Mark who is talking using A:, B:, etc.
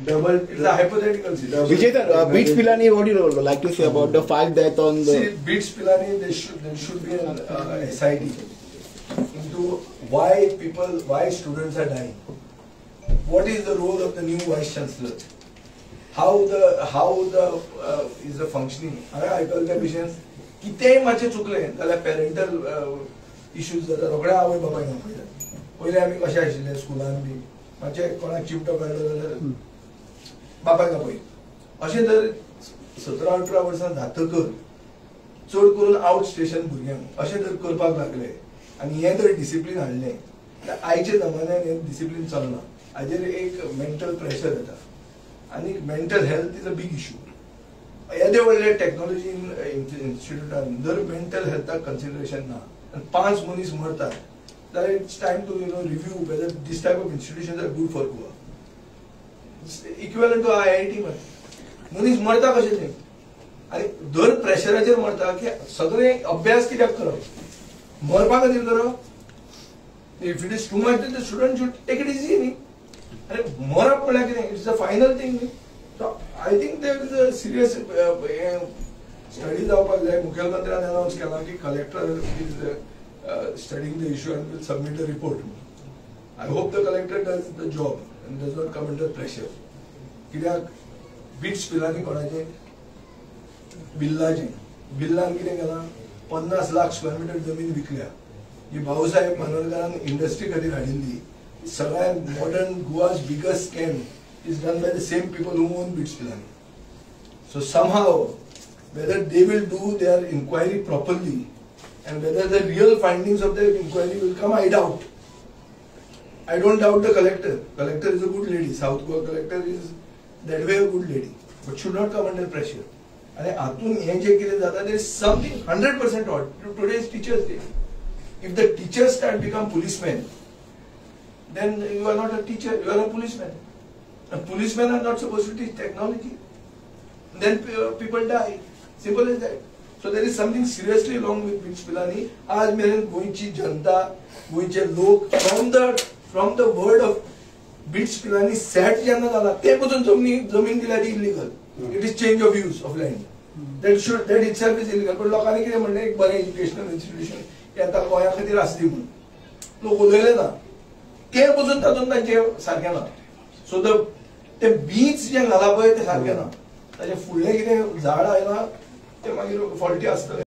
A: Double. It's a hypothetical situation.
B: Vijay sir, Beats Pilani, what do you like to say about the 5 deaths on the...
A: See, Beats Pilani, there should be an SIT into why students are dying. What is the role of the new Vice Chancellor? How is the functioning? I call the visions. कितेय माचे चुकले जाल्यार parental issues जाता रोखड्या आवय बापाय पळयता पयलीं आमी कशे आशिल्ले स्कुलान बी मातशे कोणाक चिमटो काडलो जाल्यार बापायक आपय अशें जर 17-18 वर्सां जातकर चड करून आउट स्टेशन भुरग्यांक अशें जर करपाक लागले आनी हें जर डिसिप्लीन हाडलें जाल्यार आयच्या जमान्यान हें डिसिप्लीन चलना हाजेर एक मेंटल प्रेशर येता आनी mental health is a big issue येदे व्हडले टेक्नॉलॉजी इन्स्टिट्यूटान जर मेंटल हेल्थाक कन्सिडरेशन ना आनी 5 मनीस मरतात जाल्यार it's time to review whether this type of institutions are good for Goa equivalent to IIT मनीस मरता कशें ते आनी दर प्रेशराचेर मरता की सगळे अभ्यास कित्याक करप मरपा खातीर करप if it is too much the student should take it easy न्ही अरे मरप म्हळ्यार कितें इट्स द फायनल थिंग न्ही So I think there is a serious study जावपाक जाय मुख्यमंत्र्यान अनाउन्स केला की collector is studying the issue and will submit a report. I hope the collector does the job and does not come under pressure. कित्याक Beats Pilani कोणाचे बिल्लान कितें केलां 50 lakh square metre जमीन विकल्या जी भाऊसाहेब मानोरकरान इंडस्ट्री खातीर हाडिल्ली सगळ्यात modern Goa's biggest scam is done by the same people who own Beats Pilani. So somehow, whether they will do their inquiry properly and whether the real findings of their inquiry will come, I doubt. I don't doubt the collector. Collector is a good lady. South Goa collector is that way a good lady, but should not come under pressure. And atun हे जे केले जाता, there is something 100% odd. Today's Teachers' Day. If the teachers start become policemen, then you are not a teacher, you are a policeman. And policemen are not supposed to teach technology. Then people die. Simple as that. So there is something seriously wrong with Beats Pilani. आज मेरे गोंयची जनता, गोंयचे लोक from the word of Beats Pilani set जेन्ना जाला ते पासून जमीन दिल्या ती illegal. It is change of use of land. That itself is illegal. पण लोकांनी कितें म्हणलें एक बरें एज्युकेशनल इन्स्टिट्यूशन येता गोंया खातीर आसली म्हणून लोक उलयले ना ते पासून तातूंत तांचें सारकें ना सो ते बीच जे घाला पळय ते सारकें ना ताचे फुडलें कितें झाड आयलां ते मागीर फॉल्टी आसतलें